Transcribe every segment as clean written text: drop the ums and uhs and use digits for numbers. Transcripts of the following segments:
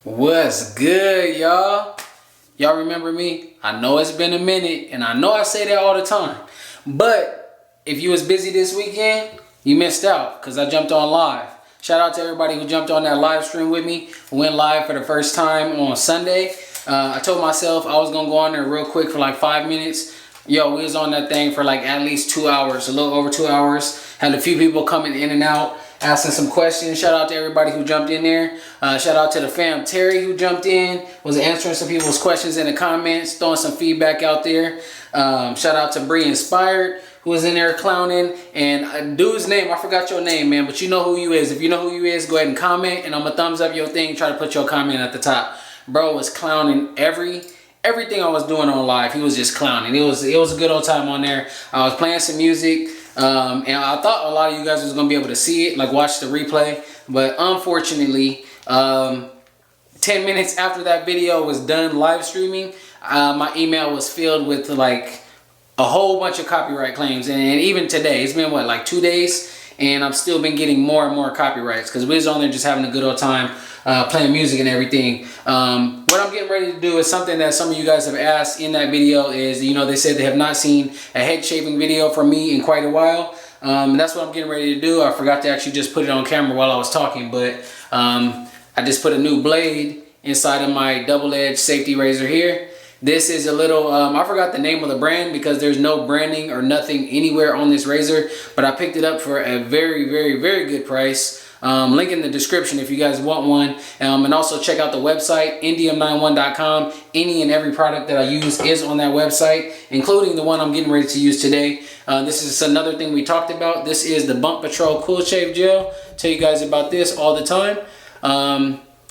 What's good, y'all? Y'all remember me? I know it's been a minute, and I know I say that all the time. But if you was busy this weekend, you missed out because I jumped on live. Shout out to everybody who jumped on that live stream with me. Went live for the first time on Sunday. I told myself I was gonna go on there real quick for like 5 minutes. Yo, we was on that thing for like at least 2 hours, a little over 2 hours. Had a few people coming in and out, asking some questions. Shout out to everybody who jumped in there. Shout out to the fam Terry who jumped in, was answering some people's questions in the comments, throwing some feedback out there. Shout out to Bree Inspired who was in there clowning. And a dude's name, I forgot your name, man, but you know who you is. If you know who you is, go ahead and comment, and I'm gonna thumbs up your thing. Try to put your comment at the top. Bro was clowning everything I was doing on live. He was just clowning. It was a good old time on there. I was playing some music, and I thought a lot of you guys was gonna be able to see it, like watch the replay, but unfortunately 10 minutes after that video was done live streaming, my email was filled with like a whole bunch of copyright claims. And even today, it's been what, like 2 days, and I've still been getting more and more copyrights because we was on there just having a good old time playing music and everything. What I'm getting ready to do is something that some of you guys have asked in that video. Is, you know, they said they have not seen a head shaving video from me in quite a while. And that's what I'm getting ready to do. I forgot to actually just put it on camera while I was talking, but I just put a new blade inside of my double-edged safety razor here. This is a little, I forgot the name of the brand because there's no branding or nothing anywhere on this razor, but I picked it up for a very, very, very good price. Link in the description if you guys want one. And also check out the website, indium91.com. Any and every product that I use is on that website, including the one I'm getting ready to use today. This is another thing we talked about. This is the Bump Patrol Cool Shave Gel. Tell you guys about this all the time.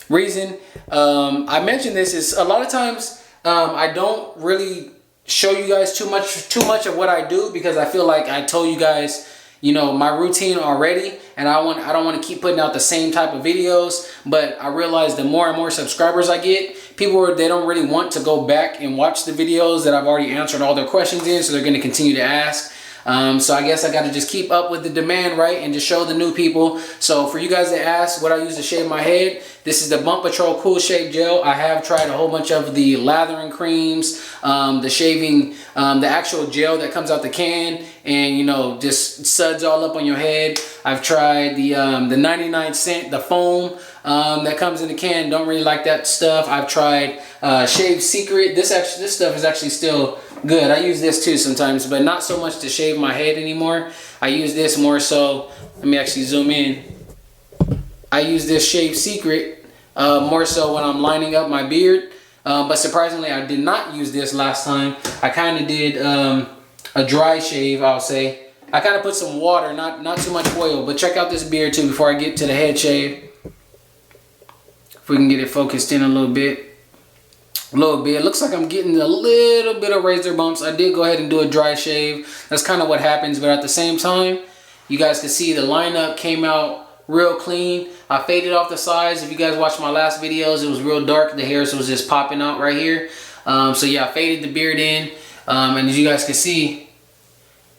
Reason I mention this is a lot of times I don't really show you guys too much of what I do because I feel like I told you guys, you know, my routine already, and I don't want to keep putting out the same type of videos. But I realize the more and more subscribers I get, they don't really want to go back and watch the videos that I've already answered all their questions in, so they're going to continue to ask. So I guess I got to just keep up with the demand, right, and just show the new people. So for you guys that ask what I use to shave my head, this is the Bump Patrol Cool Shave Gel. I have tried a whole bunch of the lathering creams, the shaving, the actual gel that comes out the can and, you know, just suds all up on your head. I've tried the 99-cent, the foam that comes in the can. Don't really like that stuff. I've tried Shave Secret. This stuff is actually still good. I use this too sometimes, but not so much to shave my head anymore. I use this more so, let me actually zoom in. I use this Shave Secret more so when I'm lining up my beard. But surprisingly, I did not use this last time. I kind of did a dry shave, I'll say. I kind of put some water, not too much oil, but check out this beard too before I get to the head shave. If we can get it focused in a little bit. It looks like I'm getting a little bit of razor bumps. I did go ahead and do a dry shave. That's kind of what happens, but at the same time, you guys can see the lineup came out real clean. I faded off the sides. If you guys watched my last videos, it was real dark. The hairs was just popping out right here. So yeah, I faded the beard in, and as you guys can see,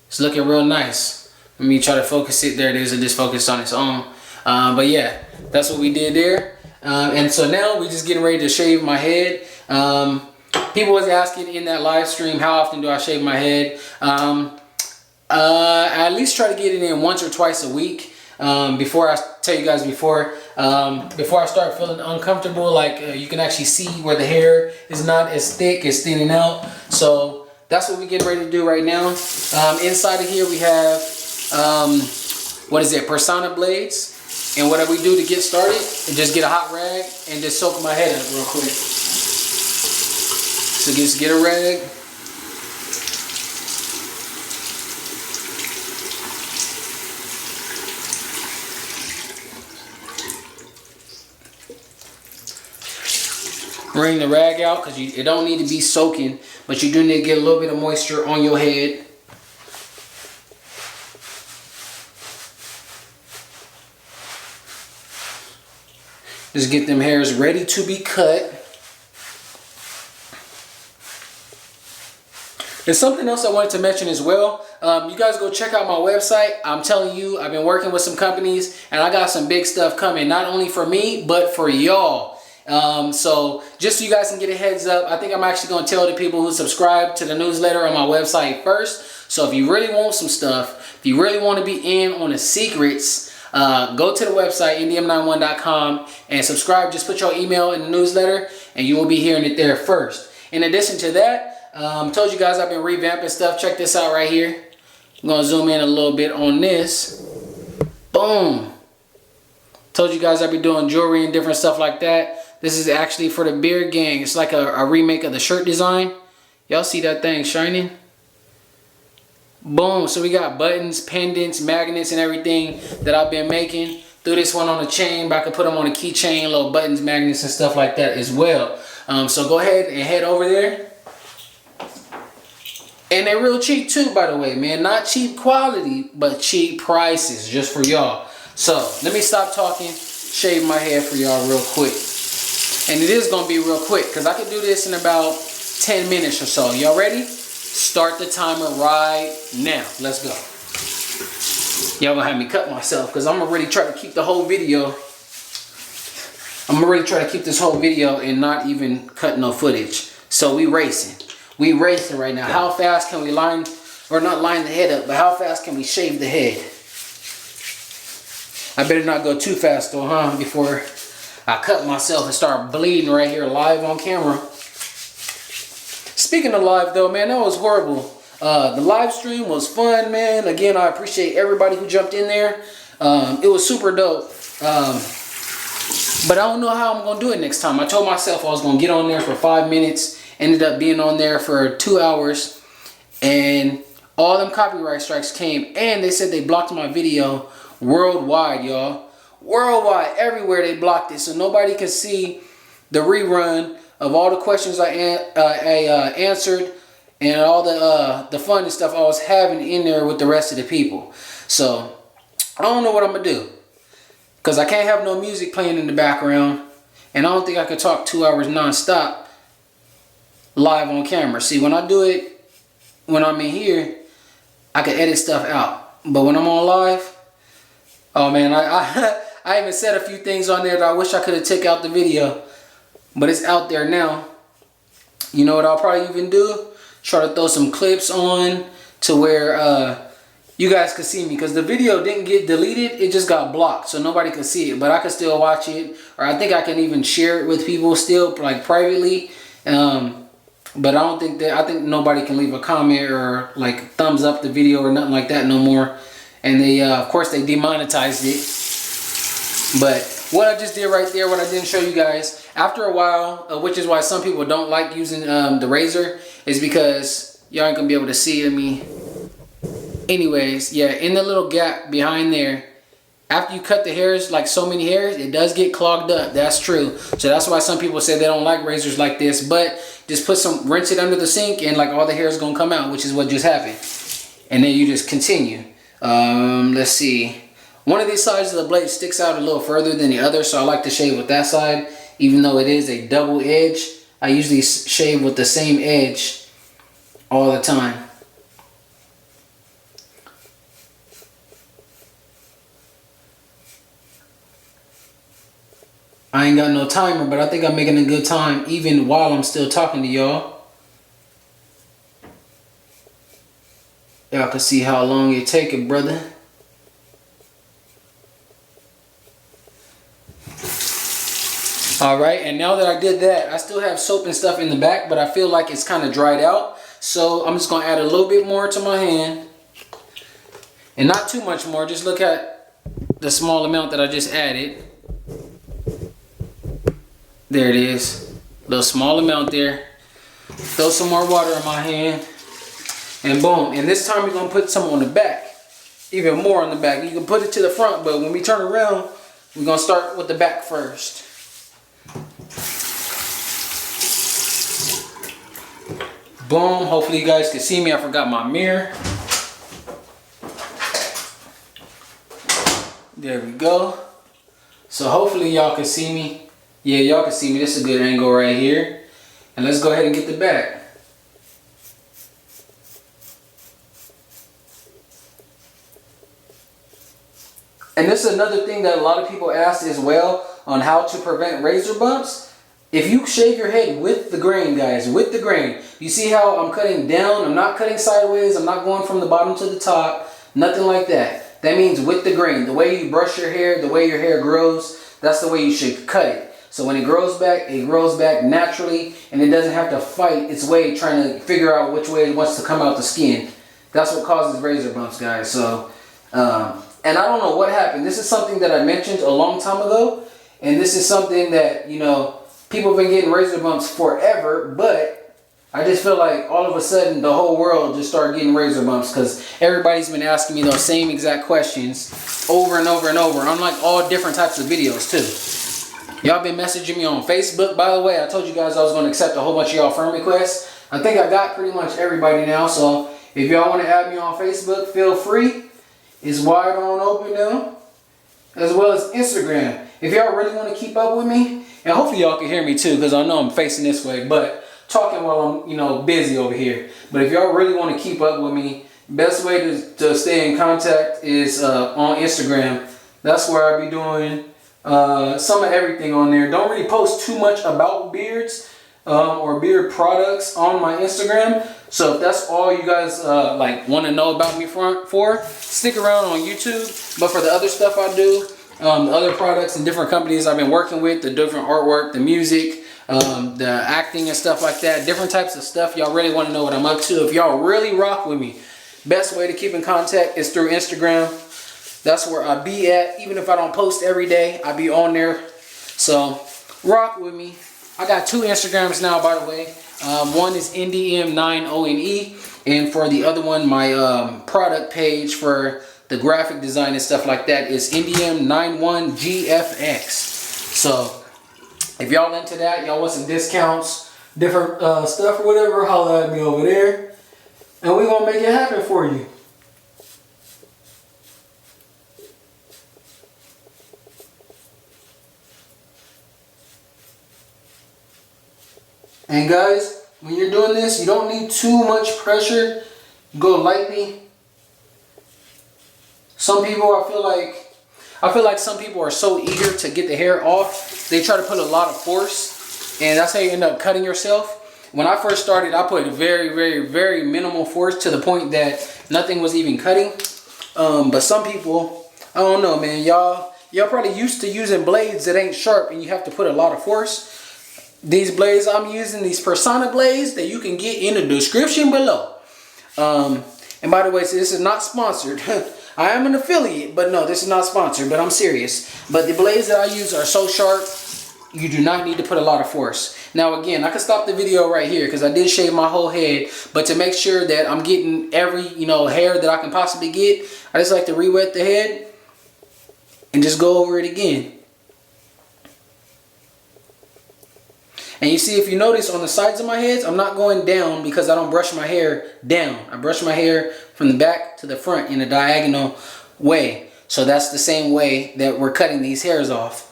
it's looking real nice. Let me try to focus it. There it is. It just focused on its own. But yeah, that's what we did there. And so now we're just getting ready to shave my head. People was asking in that live stream, how often do I shave my head? I at least try to get it in once or twice a week. Before I tell you guys, before I start feeling uncomfortable, like you can actually see where the hair is not as thick, it's thinning out. So that's what we're getting ready to do right now. Inside of here we have what is it, Personna Blades. And what we do to get started is just get a hot rag and just soak my head up real quick. So just get a rag. Bring the rag out because it don't need to be soaking, but you do need to get a little bit of moisture on your head. Just get them hairs ready to be cut. There's something else I wanted to mention as well. You guys go check out my website. I'm telling you, I've been working with some companies and I got some big stuff coming, not only for me, but for y'all. So just so you guys can get a heads up, I think I'm actually going to tell the people who subscribe to the newsletter on my website first. So if you really want some stuff, if you really want to be in on the secrets, go to the website, ndm91.com, and subscribe. Just put your email in the newsletter and you will be hearing it there first. In addition to that, told you guys I've been revamping stuff. Check this out right here. I'm going to zoom in a little bit on this. Boom. Told you guys I'd be doing jewelry and different stuff like that. This is actually for the BeardGang. It's like a remake of the shirt design. Y'all see that thing shining? Boom. So we got buttons, pendants, magnets, and everything that I've been making. Threw this one on a chain, but I could put them on a keychain, little buttons, magnets, and stuff like that as well. So go ahead and head over there. And they're real cheap too, by the way, man. Not cheap quality, but cheap prices just for y'all. So let me stop talking, shave my hair for y'all real quick. And it is going to be real quick because I can do this in about 10 minutes or so. Y'all ready? Start the timer right now. Let's go. Y'all gonna have me cut myself because I'm gonna really try to keep the whole video. I'm gonna really try to keep this whole video and not even cut no footage. So we racing. We racing right now. How fast can we line, or not line the head up, but how fast can we shave the head? I better not go too fast though, huh? Before I cut myself and start bleeding right here live on camera. Speaking of live though, man, that was horrible. The live stream was fun, man. Again, I appreciate everybody who jumped in there. It was super dope. But I don't know how I'm going to do it next time. I told myself I was going to get on there for 5 minutes. Ended up being on there for 2 hours. And all them copyright strikes came. And they said they blocked my video worldwide, y'all. Worldwide. Everywhere they blocked it. So nobody can see the rerun of all the questions I answered. And all the fun and stuff I was having in there with the rest of the people. So I don't know what I'm going to do. Because I can't have no music playing in the background. And I don't think I could talk 2 hours non-stop live on camera. See, when I do it, when I'm in here, I can edit stuff out. But when I'm on live, oh man, I even said a few things on there that I wish I could have taken out the video. But it's out there now. You know what I'll probably even do? Try to throw some clips on to where you guys could see me, because the video didn't get deleted, it just got blocked, so nobody could see it, but I could still watch it, or I think I can even share it with people still, like privately. But I don't think that, I think nobody can leave a comment or like thumbs up the video or nothing like that no more. And they of course they demonetized it. But what I just did right there, what I didn't show you guys, after a while, which is why some people don't like using the razor, is because y'all ain't gonna be able to see me. Anyways, yeah, in the little gap behind there, after you cut the hairs, like so many hairs, it does get clogged up. That's true. So that's why some people say they don't like razors like this. But just put some, rinse it under the sink, and like all the hair is gonna come out, which is what just happened. And then you just continue. Let's see. One of these sides of the blade sticks out a little further than the other, so I like to shave with that side, even though it is a double edge. I usually shave with the same edge all the time. I ain't got no timer, but I think I'm making a good time even while I'm still talking to y'all. Y'all can see how long it take it, brother. Alright, and now that I did that, I still have soap and stuff in the back, but I feel like it's kind of dried out. So I'm just going to add a little bit more to my hand. And not too much more, just look at the small amount that I just added. There it is, a little small amount there. Throw some more water in my hand, and boom. And this time we're gonna put some on the back, even more on the back. You can put it to the front, but when we turn around, we're gonna start with the back first. Boom. Hopefully you guys can see me. I forgot my mirror. There we go. So hopefully y'all can see me. Yeah, y'all can see me. This is a good angle right here. And let's go ahead and get the back. And this is another thing that a lot of people ask as well on how to prevent razor bumps. if you shave your head with the grain, guys, with the grain, you see how I'm cutting down? I'm not cutting sideways. I'm not going from the bottom to the top. Nothing like that. That means with the grain. The way you brush your hair, the way your hair grows, that's the way you should cut it. So when it grows back naturally, and it doesn't have to fight its way trying to figure out which way it wants to come out the skin. That's what causes razor bumps, guys. So, and I don't know what happened. This is something that I mentioned a long time ago, and this is something that, you know, people have been getting razor bumps forever, but I just feel like all of a sudden the whole world just started getting razor bumps because everybody's been asking me those same exact questions over and over and over on like all different types of videos too. Y'all been messaging me on Facebook, by the way. I told you guys I was going to accept a whole bunch of y'all friend requests. I think I got pretty much everybody now, so if y'all want to add me on Facebook, feel free. It's wide on open now, as well as Instagram. If y'all really want to keep up with me, and hopefully y'all can hear me too, because I know I'm facing this way, but talking while I'm, you know, busy over here. But if y'all really want to keep up with me, best way to stay in contact is on Instagram. That's where I be doing some of everything on there. Don't really post too much about beards or beard products on my Instagram. So if that's all you guys like want to know about me for, stick around on YouTube. But for the other stuff I do, the other products and different companies I've been working with, the different artwork, the music, the acting and stuff like that, different types of stuff, y'all really want to know what I'm up to. If y'all really rock with me, best way to keep in contact is through Instagram. That's where I be at. Even if I don't post every day, I be on there. So rock with me. I got 2 Instagrams now, by the way. One is NDM9ONE, and for the other one, my product page for the graphic design and stuff like that is NDM91GFX. So if y'all into that, y'all want some discounts, different stuff or whatever, holla at me over there, and we're gonna make it happen for you. And guys, when you're doing this, you don't need too much pressure. Go lightly. Some people, I feel like some people are so eager to get the hair off, they try to put a lot of force, and that's how you end up cutting yourself. When I first started, I put very minimal force to the point that nothing was even cutting. But some people, I don't know, man, y'all probably used to using blades that ain't sharp and you have to put a lot of force. These blades I'm using, these Personna Blades that you can get in the description below. And by the way, so this is not sponsored. I am an affiliate, but no, this is not sponsored, but I'm serious. But the blades that I use are so sharp, you do not need to put a lot of force. Now again, I can stop the video right here because I did shave my whole head, but to make sure that I'm getting every, you know, hair that I can possibly get, I just like to re-wet the head and just go over it again. And you see, if you notice on the sides of my heads, I'm not going down because I don't brush my hair down. I brush my hair from the back to the front in a diagonal way. So that's the same way that we're cutting these hairs off.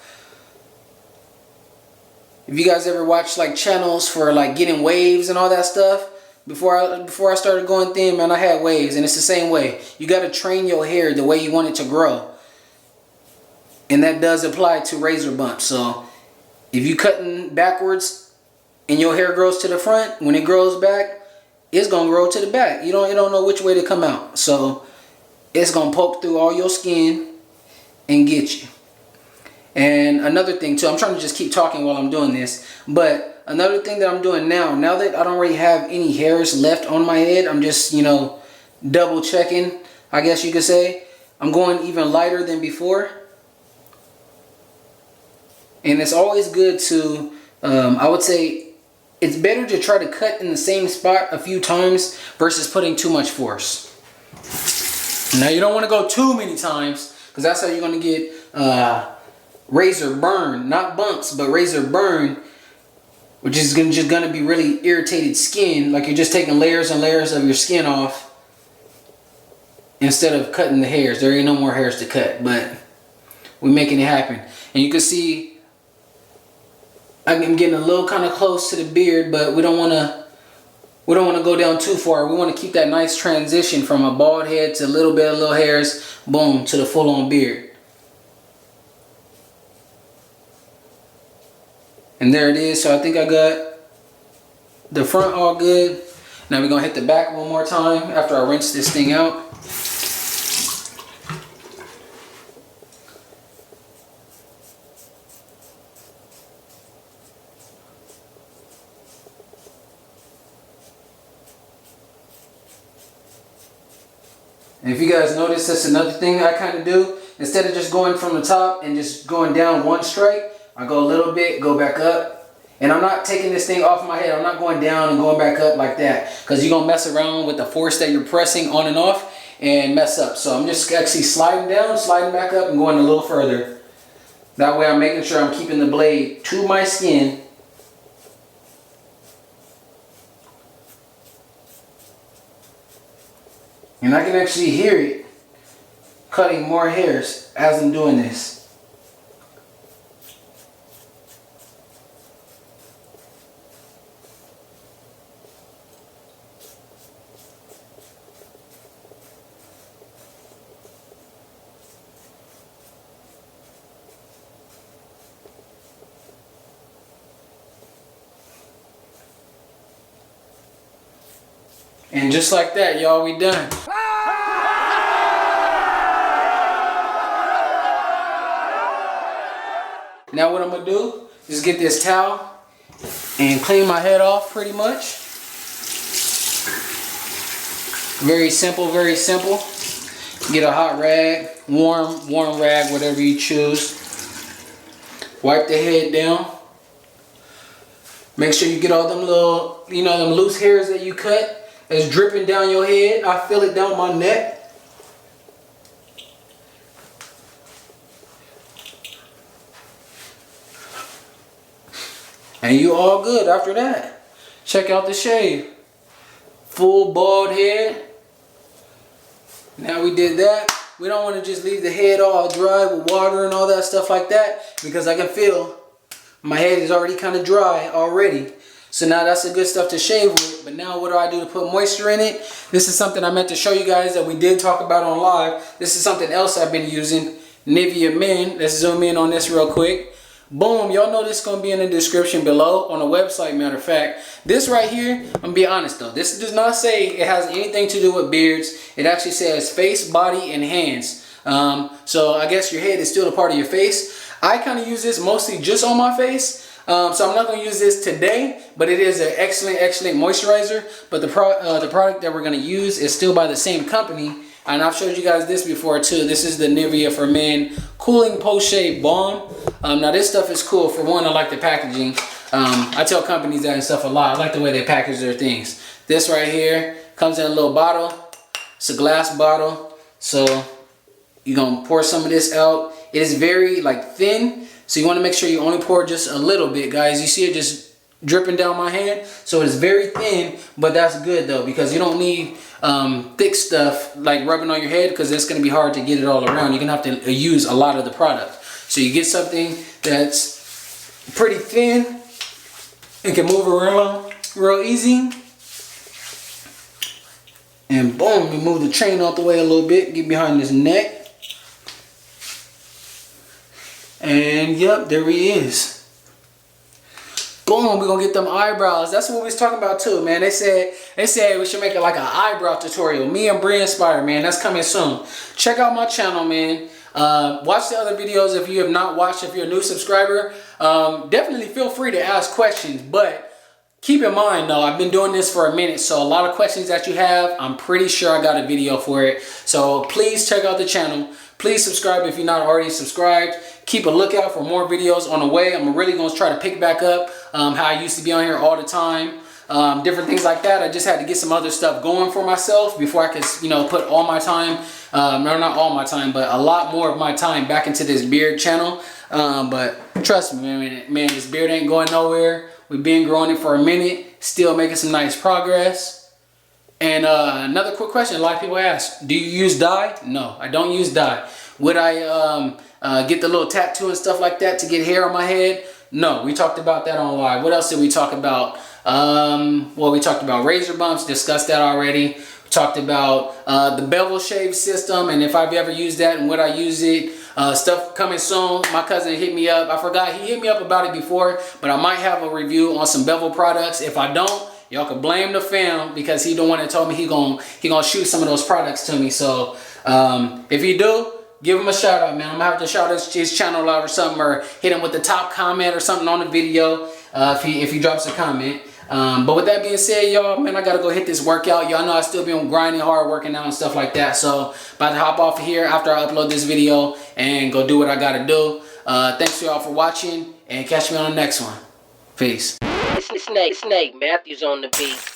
If you guys ever watch like channels for like getting waves and all that stuff, before I started going thin, man, I had waves, and it's the same way. You got to train your hair the way you want it to grow. And that does apply to razor bumps. So if you cutting backwards and your hair grows to the front, when it grows back, it's gonna grow to the back. You don't know which way to come out. So it's gonna poke through all your skin and get you. And another thing too, I'm trying to just keep talking while I'm doing this, but another thing that I'm doing now that I don't really have any hairs left on my head, I'm just, you know, double checking, I guess you could say. I'm going even lighter than before. And it's always good to, I would say, it's better to try to cut in the same spot a few times versus putting too much force. Now you don't want to go too many times because that's how you're going to get razor burn, not bumps, but razor burn, which is just going to be really irritated skin, like you're just taking layers and layers of your skin off instead of cutting the hairs. There ain't no more hairs to cut, but we're making it happen. And you can see I'm getting a little kind of close to the beard, but we don't want to go down too far. We want to keep that nice transition from a bald head to a little bit of little hairs, boom, to the full-on beard. And there it is. So I think I got the front all good. Now we're gonna hit the back one more time after I rinse this thing out. And if you guys notice, that's another thing I kind of do. Instead of just going from the top and just going down one strike, I go a little bit, go back up. And I'm not taking this thing off my head. I'm not going down and going back up like that, because you're going to mess around with the force that you're pressing on and off and mess up. So I'm just actually sliding down, sliding back up, and going a little further. That way I'm making sure I'm keeping the blade to my skin. And I can actually hear it cutting more hairs as I'm doing this. And just like that, y'all, we done. Now what I'm gonna do is get this towel and clean my head off pretty much. Very simple, very simple. Get a hot rag, warm rag, whatever you choose. Wipe the head down. Make sure you get all them little, them loose hairs that you cut that's dripping down your head. I feel it down my neck. And you all good after that. Check out the shave. Full bald head. Now we did that. We don't want to just leave the head all dry with water and all that stuff like that, because I can feel my head is already kind of dry already. So now that's the good stuff to shave with. But now what do I do to put moisture in it? This is something I meant to show you guys that we did talk about on live. This is something else I've been using. Nivea Men. Let's zoom in on this real quick. Boom, y'all know this is going to be in the description below on the website, matter of fact. This right here, I'm going to be honest though, this does not say it has anything to do with beards. It actually says face, body, and hands. So I guess your head is still a part of your face. I kind of use this mostly just on my face. So I'm not going to use this today, but it is an excellent moisturizer. But the product that we're going to use is still by the same company. And I've showed you guys this before too. This is the Nivea for Men Cooling Post-Shave Balm. Now this stuff is cool. For one, I like the packaging. I tell companies that and stuff a lot. I like the way they package their things. This right here comes in a little bottle. It's a glass bottle. So you're going to pour some of this out. It is very thin. So you want to make sure you only pour just a little bit, guys. You see it just dripping down my hand. So it's very thin, but that's good though, because you don't need thick stuff like rubbing on your head, because it's going to be hard to get it all around. You're going to have to use a lot of the product. So you get something that's pretty thin and can move around real easy. And boom, you move the chain out the way a little bit, get behind his neck. And yep, there he is. Boom, we're gonna get them eyebrows. That's what we was talking about too, man. They said we should make it like an eyebrow tutorial. Me and Bree Inspire, man. That's coming soon. Check out my channel, man. Watch the other videos if you have not watched. If you're a new subscriber, definitely feel free to ask questions. But keep in mind though, I've been doing this for a minute, so a lot of questions that you have, I'm pretty sure I got a video for it. So please check out the channel. Please subscribe if you're not already subscribed. Keep a lookout for more videos on the way. I'm really going to try to pick back up how I used to be on here all the time. Different things like that. I just had to get some other stuff going for myself before I could, put all my time, no, not all my time, but a lot more of my time back into this beard channel. But trust me, man, this beard ain't going nowhere. We've been growing it for a minute, still making some nice progress. And another quick question, a lot of people ask, do you use dye? No, I don't use dye. Would I get the little tattoo and stuff like that to get hair on my head? No, we talked about that on live. What else did we talk about? Well, we talked about razor bumps, discussed that already. We talked about the bevel shave system and if I've ever used that and would I use it. Stuff coming soon. My cousin hit me up. I forgot, he hit me up about it before, but I might have a review on some bevel products. If I don't, y'all can blame the fam, because he the one that told me he gonna shoot some of those products to me. So if he do, give him a shout out, man. I'm gonna have to shout his channel out or something, or hit him with the top comment or something on the video if he drops a comment. But with that being said, y'all, man, I gotta go hit this workout. Y'all know I still be grinding hard, working out and stuff like that. So about to hop off of here after I upload this video and go do what I gotta do. Thanks y'all for watching, and catch me on the next one. Peace. Snake Matthews on the beat.